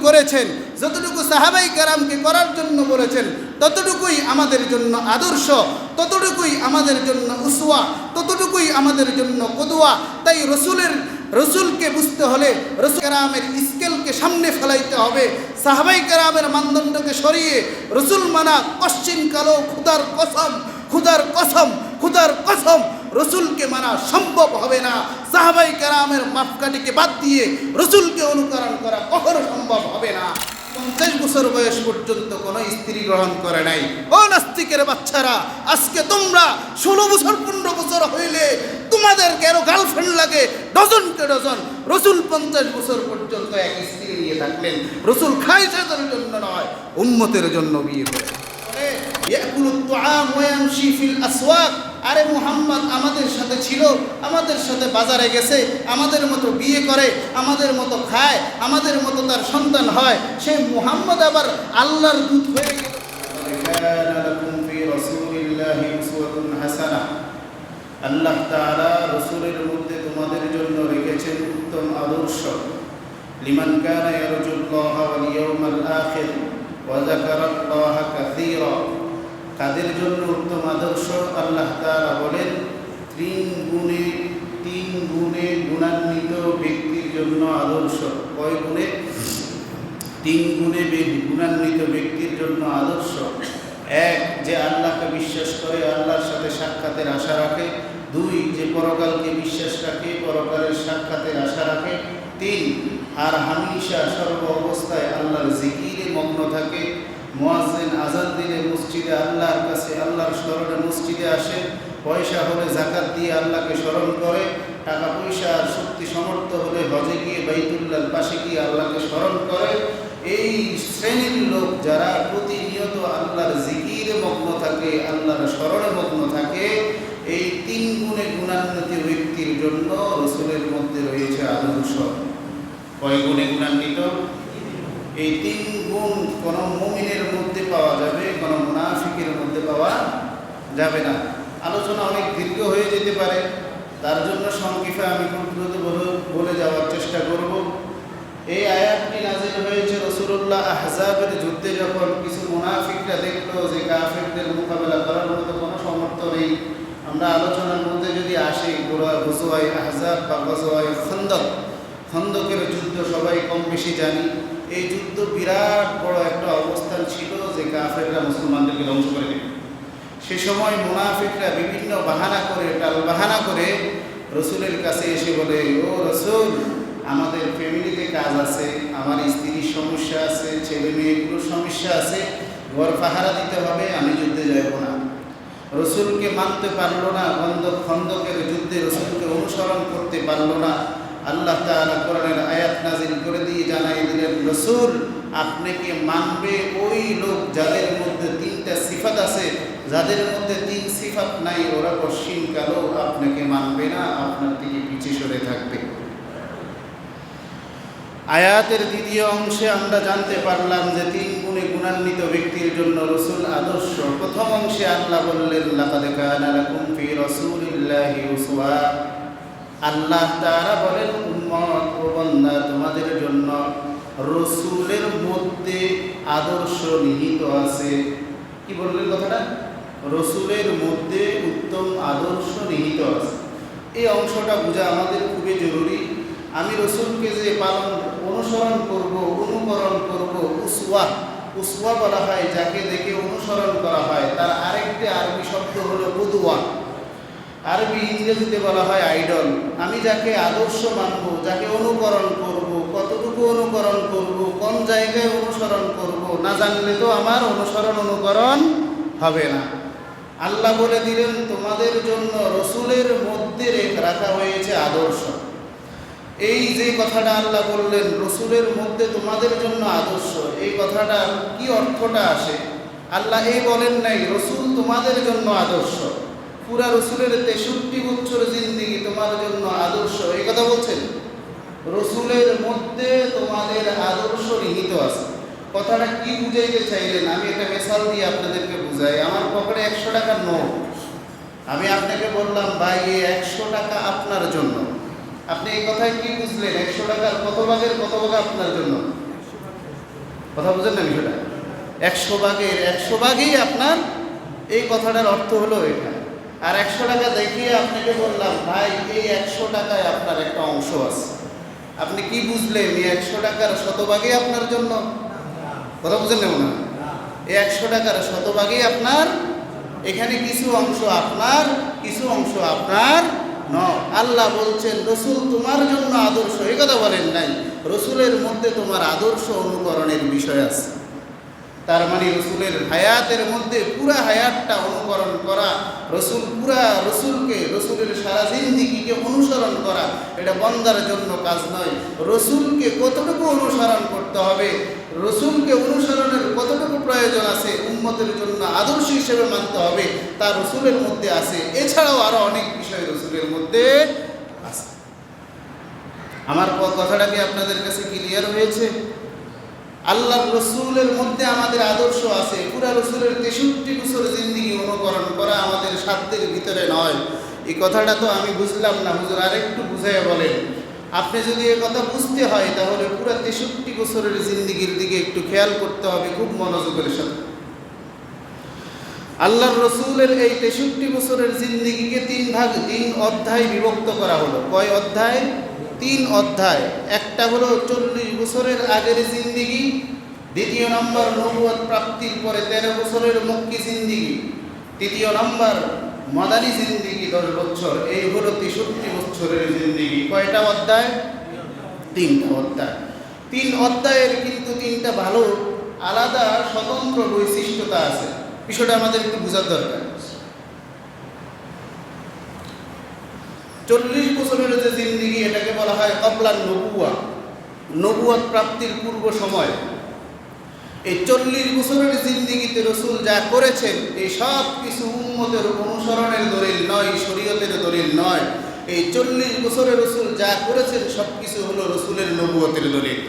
করেছেন, যতটুকু সাহাবাই কেরামকে করার জন্য বলেছেন, ততটুকুই আমাদের জন্য আদর্শ, ততটুকুই আমাদের জন্য উসওয়া, ততটুকুই আমাদের জন্য কদুয়া। তাই রসুলকে বুঝতে হলে রসুল কেরামের স্কেলকে সামনে ফেলাইতে হবে। সাহাবাই কেরামের মানদণ্ডকে সরিয়ে রসুল মানা কশ্চিন কালো খুদার কসম, খুদার কসম, খুদার কসম রসুলকে মানা সম্ভব হবে না। সাহাবাই কেরামের মাপকাঠিকে বাদ দিয়ে রসুলকে অনুকরণ করা কখনো সম্ভব হবে না। 50 বছর বয়স পর্যন্ত কোনো স্ত্রী গ্রহণ করে নাই। ও নাস্তিকের বাচ্চারা, আজকে তোমরা 16 বছর 15 বছর হইলে তোমাদের কেন গার্লফ্রেন্ড লাগে ডজনকে ডজন। রসুল 50 বছর পর্যন্ত এক স্ত্রী নিয়ে থাকলেন। রসুল খাইসাদের জন্য নয়, উম্মতের জন্য বিয়ে করে। আরে মুহাম্মদ আমাদের সাথে ছিল, আমাদের সাথে বাজারে গেছে, আমাদের মতো বিয়ে করে, আমাদের মতো খায়, আমাদের মতো তার সন্তান হয়। সেই মুহাম্মদ আবার আল্লাহর দূত হয়ে গেল। আল্লাহ তাআলা রাসূলের মধ্যে তোমাদের জন্য রেখেছেন উত্তম আদর্শ। লিমান কানা ইয়ারজুল্লাহ ওয়াল ইয়াউমাল আখির ওয়া যাকারাল্লাহা কাসীরা। কাদের জন্য উত্তম আদর্শ? আল্লাহ তাআলা বলেন তিন গুণে গুণান্বিত ব্যক্তির জন্য আদর্শ। কয় গুণে? 3 গুণে গুণান্বিত ব্যক্তির জন্য আদর্শ। 1, যে আল্লাহকে বিশ্বাস করে, আল্লাহর সাথে সাক্ষাতের আশা রাখে। 2, যে পরকালকে বিশ্বাস রাখে, পরকালের সাক্ষাতের আশা রাখে। 3, আর হামেশা সর্ব অবস্থায় আল্লাহর জিকিরে মগ্ন থাকে। মুয়াজ্জিন আযান দিলে মসজিদে আল্লাহর কাছে, আল্লাহর স্মরণে মসজিদে আসে। পয়সা হলে যাকাত দিয়ে আল্লাহকে স্মরণ করে। টাকা পয়সা আর শক্তি সামর্থ্য হলে হজে গিয়ে বাইতুল্লাহর পাশে গিয়ে আল্লাহকে স্মরণ করে। এই শ্রেণীর লোক যারা প্রতিনিয়ত আল্লাহর জিকিরে মগ্ন থাকে, আল্লাহর স্মরণে মগ্ন থাকে, এই 3 গুণে গুণান্বিত ব্যক্তির জন্য রাসূলের মধ্যে রয়েছে আদর্শ। কয় গুণে গুণান্বিত? এই 3 গুণ কোন মুমিনের মধ্যে পাওয়া যাবে, কোন মুনাফিকের মধ্যে পাওয়া যাবে না। আলোচনা অনেক দীর্ঘ হয়ে যেতে পারে, তার জন্য সংক্ষেপে আমি খুব দ্রুত বলে যাওয়ার চেষ্টা করব। এই আয়াতটি নাযিল হয়েছে রাসূলুল্লাহ আহজাবের যুদ্ধে, যখন কিছু মুনাফিকরা দেখলো যে কাফেরদের মোকাবেলা করার মতো কোনো সামর্থ্য নেই। আমরা আলোচনার মধ্যে যদি আসি, গজওয়ায়ে আহজাব বা গজওয়ায়ে খন্দকের যুদ্ধ সবাই কম বেশি জানি। এই যুদ্ধ বিরাট বড় একটা অবস্থান ছিল যে কাফেররা মুসলমানদেরকে ধ্বংস করে দেবে। সে সময় মুনাফিকরা বিভিন্ন বাহানা করে রসুলের কাছে এসে বলে, ও রসুল, আমাদের ফ্যামিলিতে কাজ আছে, আমার স্ত্রীর সমস্যা আছে, ছেলে মেয়েগুলোর সমস্যা আছে, ঘর পাহারা দিতে হবে, আমি যুদ্ধে যাব না। রসুলকে মানতে পারল না, খন্দকের যুদ্ধে রসুলকে অনুসরণ করতে পারল না। আল্লাহ তাআলা কোরআনের আয়াত নাযিল করে দিয়ে জানাই দিলেন, রাসূল আপনাকে মানবে ওই লোক যাদের মধ্যে 3টা সিফাত আছে, যাদের মধ্যে 3 সিফাত নাই ওরা পশ্চিম কালো আপনাকে মানবে না, আপনার থেকে পিছিয়ে সরে থাকবে। আয়াতের দ্বিতীয় অংশে আমরা জানতে পারলাম যে 3 গুণে গুণান্বিত ব্যক্তির জন্য রাসূল আদর্শ। প্রথম অংশে আল্লাহ বললেন, লাকাদ কানা লাকুম ফি রাসূলিল্লাহি উসওয়া। আল্লাহ তাআলা বলেন, উম্মত ও বান্দা, তোমাদের জন্য রাসূলের মধ্যে আদর্শ নিহিত আছে। কি বললেন কথাটা? রাসূলের মধ্যে উত্তম আদর্শ নিহিত আছে। এই অংশটা বোঝা আমাদের খুবই জরুরি। আমি রাসূলকে যে অনুসরণ করব, অনুকরণ করব, উসওয়া বলা হয় যাকে দেখে অনুসরণ করা হয়। তার আরেকটি আরবি শব্দ হলো কুদওয়া। আরবি ইংরেজিতে বলা হয় আইডল। আমি যাকে আদর্শ মানব, যাকে অনুকরণ করব, কতটুকু অনুকরণ করব, কোন জায়গায় অনুসরণ করব, না জানলে তো আমার অনুকরণ হবে না। আল্লাহ বলে দিলেন, তোমাদের জন্য রাসূলের মধ্যে রাখা হয়েছে আদর্শ। এই যে কথাটা আল্লাহ বললেন, রাসূলের মধ্যে তোমাদের জন্য আদর্শ, এই কথাটা কি অর্থটা আসে? আল্লাহ এই বলেন নাই রাসূল তোমাদের জন্য আদর্শ, পুরা রাসূলের 63 বছর জিন্দেগি তোমার জন্য আদর্শ, এই কথা বলছেন? রাসূলের মধ্যে তোমাদের আদর্শ নিহিত আছে। কথাটা কি বুঝাইতে চাইলেন? আমি একটা মিসাল দিয়ে আপনাদেরকে বুঝাই। আমার পকেটে 100 টাকার নোট, আমি আপনাকে বললাম, ভাই এই 100 টাকা আপনার জন্য। আপনি এই কথায় কি বুঝলেন? 100 টাকার কত ভাগের কত ভাগ আপনার জন্য? কথা বুঝেন না বিষয়টা? 100 ভাগের 100 ভাগই আপনার, এই কথাটার অর্থ হলো এটা। আর 100 টাকা দেখিয়ে আপনাকে বললাম ভাই এই 100 টাকায় আপনার একটা অংশ আছে, আপনি কি বুঝলেন এই 100 টাকার শতভাগই আপনার জন্য? কথা বুঝেন না? এই 100 টাকার শতভাগই আপনার, এখানে কিছু অংশ আপনার, কিছু অংশ আপনার নয়। আল্লাহ বলছেন রসুল তোমার জন্য আদর্শ, এই কথা বলেন নাই, রসুলের মধ্যে তোমার আদর্শ অনুকরণের বিষয় আছে। তার মানে রসুলের হায়াতের মধ্যে পুরা হায়াতটা অনুকরণ করা, রসুলকে রসুলের সারা জিন্দিগিকে অনুসরণ করা, এটা বান্দার জন্য কাজ নয়। রসুলকে কতটুকু অনুসরণ করতে হবে, রসুলকে অনুসরণের কতটুকু প্রয়োজন আছে, উম্মতের জন্য আদর্শ হিসেবে মানতে হবে, তা রসুলের মধ্যে আছে। এছাড়াও আরো অনেক বিষয় রসুলের মধ্যে আছে। আমার কথাটা কি আপনাদের কাছে ক্লিয়ার হয়েছে? আল্লাহর রসুলের মধ্যে আমাদের আদর্শ আছে। পুরা রসুলের 63 বছর জিন্দিগি অনুকরণ করা আমাদের সাধ্যের ভিতরে নয়। এই কথাটা তো আমি বুঝলাম না, হুজুর আরেকটু বুঝাইয়া বলেন। আপনি যদি এ কথা বুঝতে হয় তাহলে পুরা 63 বছরের জিন্দিগির দিকে একটু খেয়াল করতে হবে খুব মনোযোগের সাথে। আল্লাহর রসুলের এই 63 বছরের জিন্দিগিকে 3 অধ্যায় বিভক্ত করা হলো। কয় অধ্যায়? 3 অধ্যায়। একটা হলো 40 বছরের আগের জিন্দিগি, দ্বিতীয় নম্বর নবুয়ত প্রাপ্তির পরে 13 বছরের মক্কি জিন্দিগি, তৃতীয় নম্বর মাদানী জিন্দিগি 10 বছর। এই হলো 63 বছরের জিন্দিগি। কয়টা অধ্যায়? 3টা অধ্যায়। 3 অধ্যায়ের কিন্তু 3টা ভালো আলাদা স্বতন্ত্র বৈশিষ্ট্যতা আছে। বিষয়টা আমাদের একটু বোঝার দরকার। 40 বছরের যে জিন্দিগি, এটাকে বলা হয় কবলান নবুয়া, নবুয়ত প্রাপ্তির পূর্ব সময়। এই 40 বছরের জিন্দিগিতে রসুল যা করেছেন এই সব কিছু উম্মতের অনুসরণের দলিল নয়, শরীয়তের দলিল নয়। এই 40 বছরে রসুল যা করেছেন সব কিছু হলো রসুলের নবুয়তের দলিল।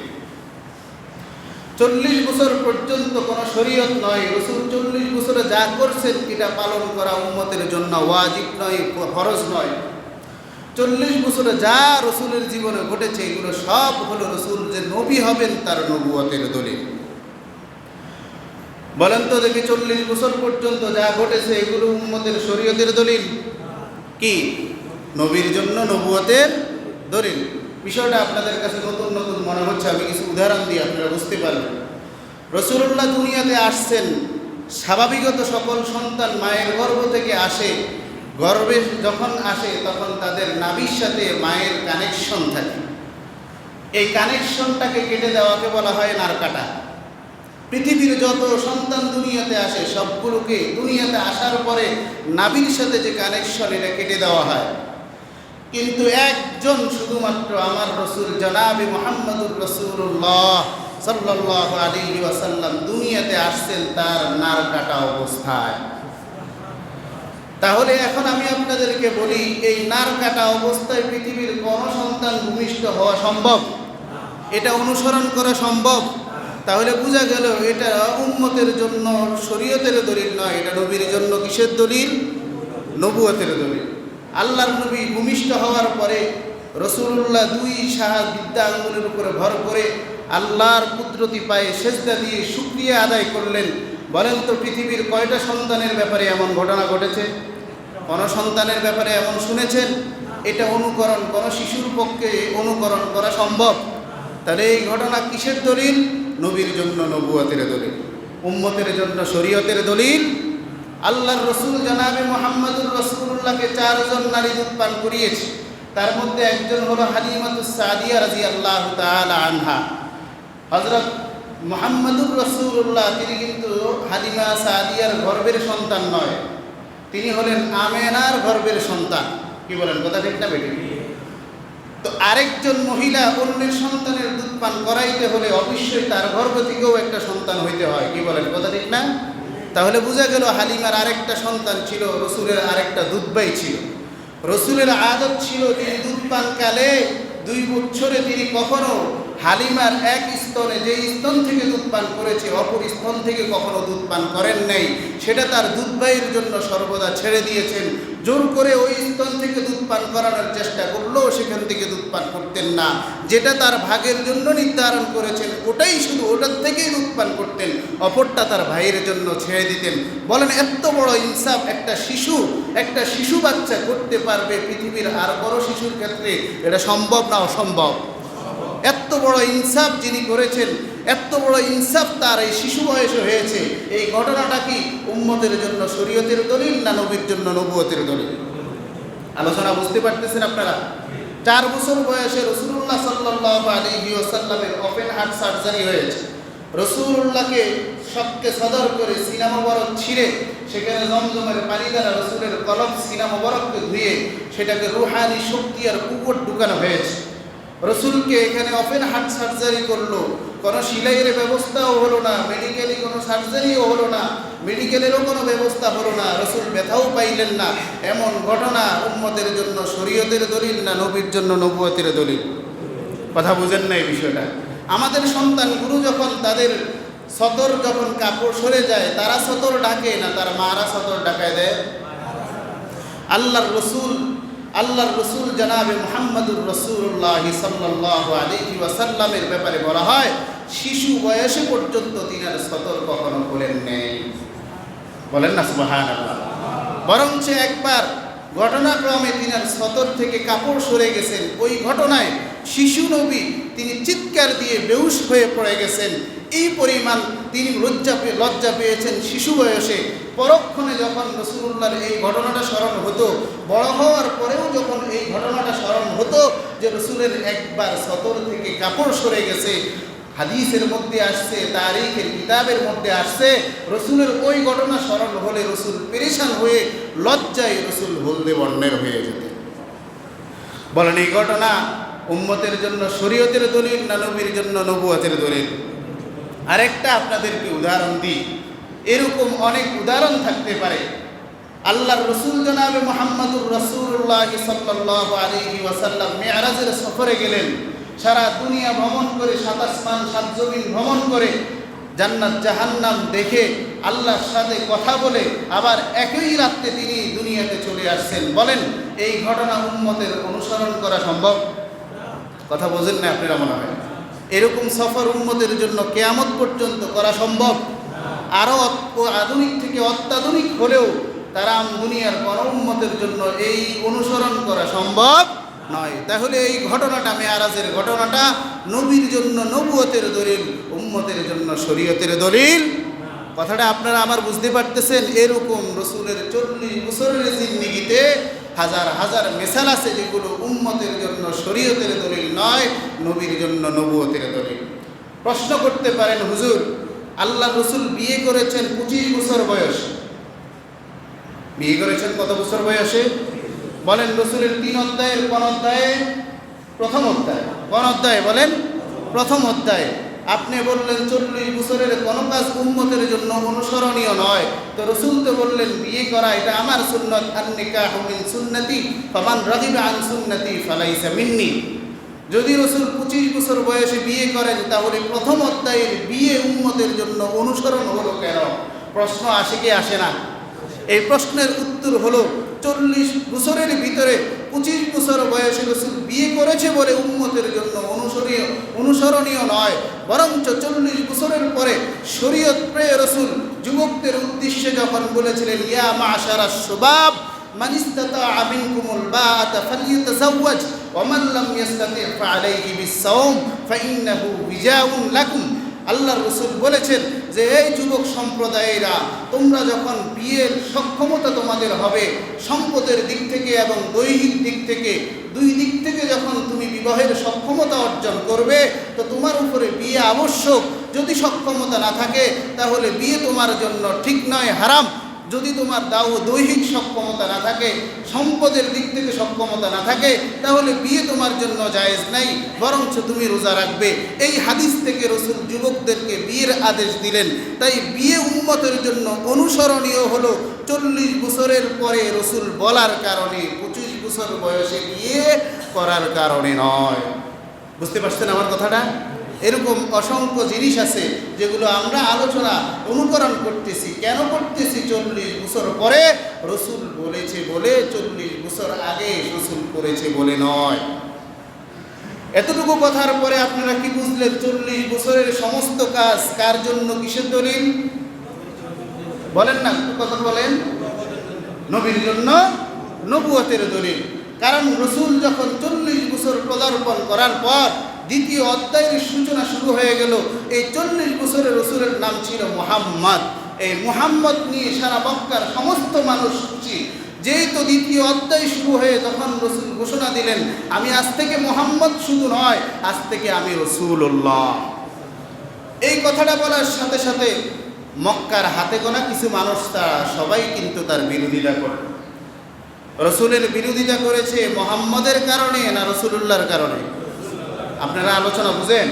40 বছর পর্যন্ত কোনো শরীয়ত নয়। রসুল 40 বছরে যা করছেন এটা পালন করা উম্মতের জন্য ওয়াজিব নয়, ফরজ নয়। 40 বছরে যা রসুলের জীবনে ঘটেছে এগুলো সব হলো রসুল যে নবী হবেন তার নবুয়তের দলিল। বলেন তো দেখি, 40 বছর পর্যন্ত যা ঘটেছে এগুলো উম্মতের শরীয়তের দলিল কি? নবীর জন্য নবুয়তের দলিল। বিষয়টা আপনাদের কাছে নতুন নতুন মনে হচ্ছে, আমি কিছু উদাহরণ দিয়ে আপনারা বুঝতে পারবেন। রাসূলুল্লাহ দুনিয়াতে আসছেন, স্বাভাবিকত সকল সন্তান মায়ের গর্ভ থেকে আসে। গর্ভে যখন আসে তখন তাদের নাভির সাথে মায়ের কানেকশন থাকে। এই কানেকশনটাকে কেটে দেওয়াকে বলা হয় নার কাটা। পৃথিবীর যত সন্তান দুনিয়াতে আসে সবগুলোকে দুনিয়াতে আসার পরে নাভির সাথে যে কানেকশন এটা কেটে দেওয়া হয়। কিন্তু একজন শুধুমাত্র আমার রসুল জনাবে মুহাম্মদুর রাসূলুল্লাহ সাল্লাল্লাহু আলাইহি ওয়াসাল্লাম দুনিয়াতে আসছেন তার নার কাটা অবস্থায়। তাহলে এখন আমি আপনাদেরকে বলি, এই নার কাটা অবস্থায় পৃথিবীর কোন সন্তান ভূমিষ্ঠ হওয়া সম্ভব? এটা অনুসরণ করা সম্ভব? তাহলে বোঝা গেল এটা উম্মতের জন্য শরীয়তের দলিল নয়, এটা নবীর জন্য কিসের দলিল? নবুয়তের দলিল। আল্লাহর নবী ভূমিষ্ঠ হওয়ার পরে রাসূলুল্লাহ 2 বিদ্যা আঙ্গুলের উপরে ভর করে আল্লাহর কুদরতি পায়ে সেজদা দিয়ে শুকরিয়া আদায় করলেন। বলেন তো পৃথিবীর কয়টা সন্তানের ব্যাপারে এমন ঘটনা ঘটেছে? কোন সন্তানের ব্যাপারে এমন শুনেছেন? এটা অনুকরণ কোন শিশুর পক্ষে অনুকরণ করা সম্ভব? তাহলে এই ঘটনা কিসের দলিল? নবীর জন্য নবুয়তের দলিল, উম্মতের জন্য শরীয়তের দলিল। আল্লাহর রসুল জনাবে মুহাম্মদুর রাসূলুল্লাহকে 4 জন নারী দুধ পান করিয়েছে। তার মধ্যে একজন হলো হালিমাতুস সাদিয়া রাদিয়াল্লাহু তাআলা আনহা। হযরত মুহাম্মদুর রাসূলুল্লাহ তিনি কিন্তু হালিমা সাদিয়ার গর্ভের সন্তান নয়, তিনি হলেন আমেনার গর্ভের সন্তান। কি বলেন, কথা ঠিক না বেটি? তো আরেকজন মহিলা অন্যের সন্তানের দুধ পান করাইতে হলে অবশ্যই তার গর্ভ থেকেও একটা সন্তান হইতে হয়। কি বলেন, কথা ঠিক না? তাহলে বোঝা গেল হালিমার আরেকটা সন্তান ছিল, রসুলের আরেকটা দুধভাই ছিল। রসুলের আদত ছিল তিনি দুধ পানকালে 2 বছরে তিনি কখনো হালিমার এক স্তনে, যে স্তন থেকে দুধ পান করেছে অপর স্তন থেকে কখনো দুধ পান করেন নাই। সেটা তার দুধভাইয়ের জন্য সর্বদা ছেড়ে দিয়েছেন। জোর করে ওই স্তন থেকে দুধ পান করানোর চেষ্টা করলেও সেখান থেকে দুধ পান করতেন না। যেটা তার ভাগের জন্য নির্ধারণ করেছেন ওটাই শুধু ওটার থেকেই উৎপান করতেন, অপরটা তার ভাইয়ের জন্য ছেড়ে দিতেন। বলেন এত বড় ইনসাফ একটা শিশু বাচ্চা করতে পারবে পৃথিবীর আর বড় শিশুর ক্ষেত্রে? এটা সম্ভব না অসম্ভব? এত বড় ইনসাফ যিনি করেছেন, এত বড় ইনসাফ তার এই শিশু বয়সে হয়েছে, এই ঘটনাটা কি উম্মতের জন্য শরীয়তের দলিল না নবীর জন্য নবুয়তের দলিল? আলোচনা বুঝতে পারতেছেন আপনারা? 4 বছর বয়সে রাসূলুল্লাহ সাল্লাল্লাহু আলাইহি ওয়াসাল্লামের ওপেন হার্ট সার্জারি হয়েছে। রাসূলুল্লাহকে শক্কে সদর করে সিনা মোবারক ছিঁড়ে সেখানে জমজমের পানি দ্বারা রাসূলের কলব সিনা মোবারককে ধুয়ে সেটাকে রুহানি শক্তি আর কুকুর ঢুকানো হয়েছে। রসুলকে এখানে ওপেন হার্ট সার্জারি করলো, কোনো সিলাইয়ের ব্যবস্থাও হলো না, মেডিকেলি কোনো সার্জারিও হলো না, মেডিকেলেরও কোনো ব্যবস্থা হলো না, রসুল ব্যথাও পাইলেন না। এমন ঘটনা উম্মতের জন্য শরীয়তের দলিল না নবীর জন্য নবুয়তের দলিল? কথা বুঝেন না এই বিষয়টা? আমাদের সন্তানগুলো যখন তাদের সতর যখন কাপড় সরে যায়, তারা সতর ডাকে না, তার মারা সতর ডাকায় দেয়। আল্লাহর রসুল জনাবে মুহাম্মদুর রাসূলুল্লাহ সাল্লাল্লাহু আলাইহি ওয়াসাল্লামের ব্যাপারে বলা হয় শিশু বয়সে পর্যন্ত তিনার সতর কখনো খোলেন নেই। বলেন না সুবহানাল্লাহ? বরঞ্চ একবার ঘটনাক্রমে তিনার সতর থেকে কাপড় সরে গেছেন, ওই ঘটনায় শিশু নবী তিনি চিৎকার দিয়ে বেহুশ হয়ে পড়ে গেছেন। এই পরিমাণ তিনি লজ্জা পেয়েছেন শিশু বয়সে। পরক্ষণে যখন রাসূলুল্লাহর এই ঘটনাটা স্মরণ হতো, বড় হওয়ার পরেও যখন এই ঘটনাটা স্মরণ হতো যে রাসূলের একবার সতর থেকে কাপড় সরে গেছে, হাদিসের মধ্যে আসছে, তারিখের কিতাবের মধ্যে আসছে, রাসূলের ওই ঘটনা স্মরণ হলে রাসূল পেরেশান হয়ে লজ্জায় রাসূল হলদে বর্ণের হয়ে যেতেন। বলেন এই ঘটনা উম্মতের জন্য শরীয়তের দলিল না নবীর জন্য নবুয়তের দলিল? আরেকটা আপনাদেরকে উদাহরণ দিই, এরকম অনেক উদাহরণ থাকতে পারে। আল্লাহর রসুল জনাবে মুহাম্মদুর রাসূলুল্লাহ সাল্লাল্লাহু আলাইহি ওয়াসাল্লাম মেরাজের সফরে গেলেন। সারা দুনিয়া ভ্রমণ করে, 7 আসমান 7 জমিন ভ্রমণ করে, জান্নাত জাহান্নাম দেখে, আল্লাহর সাথে কথা বলে আবার একই রাত্রে তিনি দুনিয়াতে চলে আসছেন। বলেন এই ঘটনা উম্মতের অনুসরণ করা সম্ভব? কথা বোঝেন না আপনারা মনে হয়? এরকম সফর উম্মতের জন্য কিয়ামত পর্যন্ত করা সম্ভব? আরও আধুনিক থেকে অত্যাধুনিক হলেও তারা দুনিয়ার কোনো উম্মতের জন্য এই অনুসরণ করা সম্ভব নয়। তাহলে এই ঘটনাটা, মেরাজের ঘটনাটা নবীর জন্য নবুয়তের দলিল, উম্মতের জন্য শরীয়তের দলিল। কথাটা আপনারা আমার বুঝতে পারতেছেন? এরকম রসুলের 40 বছরের জিন্দেগিতে হাজার হাজার মিসাল আছে যেগুলো উম্মতের জন্য শরীয়তের দলিল নয়, নবীর জন্য নবুয়তের দলিল। প্রশ্ন করতে পারেন, হুজুর আল্লাহ রসুল বিয়ে করেছেন 25 বছর বয়সে। বিয়ে করেছেন কত বছর বয়সে? বলেন রসুলের 3 অধ্যায়ের কোন অধ্যায়ে? প্রথম অধ্যায়। কোন অধ্যায়ে বলেন? প্রথম অধ্যায়ে। আপনি বললেন 40 বছরের কোনো কাজ উম্মতের জন্য অনুসরণীয় নয়, তো রসুল তো বললেন বিয়ে করা এটা আমার সুন্নাত, আন-নিকাহু মিন সুন্নতি ফামান রাগিবা আন সুন্নতি ফালাইসা মিন্নি। যদি রসুল 25 বছর বয়সে বিয়ে করেন তাহলে প্রথম অধ্যায়ের বিয়ে উম্মতের জন্য অনুসরণ হলো কেন? প্রশ্ন আসে কি আসে না? এই প্রশ্নের উত্তর হলো 40 বছরের ভিতরে 25 বছর বয়সে রসুল বিয়ে করেছে বলে উম্মতের জন্য অনুসরণীয় নয়, বরঞ্চ 40 বছরের পরে শরীয়ত প্রিয় রসুল যুবকদের উদ্দেশ্যে যখন বলেছিলেন, ইয়া মা'শারাশ শুবাব মান ইসতাতা'a মিনকুমুল বা'ata ফালইতাযাওয়াজ ওয়া মান লাম ইসতাতি' ফা'আলাইহি বিস-সাওম ফাইন্নাহু বিজাউন লাকুম। আল্লাহর রসুল বলেছেন যে এই যুবক সম্প্রদায়েরা, তোমরা যখন বিয়ের সক্ষমতা তোমাদের হবে সম্পদের দিক থেকে এবং দৈহিক দিক থেকে, 2 দিক থেকে যখন তুমি বিবাহের সক্ষমতা অর্জন করবে তো তোমার উপরে বিয়ে আবশ্যক। যদি সক্ষমতা না থাকে তাহলে বিয়ে তোমার জন্য ঠিক নয়, হারাম। যদি তোমার দৈহিক সক্ষমতা না থাকে, সম্পদের দিক থেকে সক্ষমতা না থাকে, তাহলে বিয়ে তোমার জন্য জায়েজ নাই, বরঞ্চ তুমি রোজা রাখবে। এই হাদিস থেকে রসুল যুবকদেরকে বিয়ের আদেশ দিলেন। তাই বিয়ে উম্মতের জন্য অনুসরণীয় হলো 40 বছরের পরে রসুল বলার কারণে, 25 বছর বয়সে বিয়ে করার কারণে নয়। বুঝতে পারছেন আমার কথাটা? এরকম অসংখ্য জিনিস আছে যেগুলো আমরা আলোচনা অনুকরণ করতেছি। কেন করতেছি? 40 বছর পরে রসুল বলেছে বলে, 40 বছর আগে রসুল করেছে বলে নয়। এতটুকু কথার পরে আপনারা কি বুঝলেন? 40 বছরের সমস্ত কাজ কার জন্য, কিসের দলিল বলেন না, কথা বলেন। নবীর জন্য, নবুয়তের দলিল। কারণ রসুল যখন 40 বছর পদার্পণ করার পর দ্বিতীয় অধ্যায়ের সূচনা শুরু হয়ে গেল। এই 40 বছরের রসুলের নাম ছিল মুহাম্মদ। এই মুহাম্মদ নিয়ে সারা মক্কার সমস্ত মানুষ খুশি। যেই তো দ্বিতীয় অধ্যায় শুরু হয়ে তখন রসুল ঘোষণা দিলেন, আমি আজ থেকে মুহাম্মদ শুধু নয়, আজ থেকে আমি রসুল্লাহ। এই কথাটা বলার সাথে সাথে মক্কার হাতে গোনা কিছু মানুষ, তারা সবাই কিন্তু তার বিরোধিতা করে। রসুলের বিরোধিতা করেছে মুহাম্মদের কারণে না রসুলুল্লাহর কারণে? আপনারা আলোচনা বুঝেন।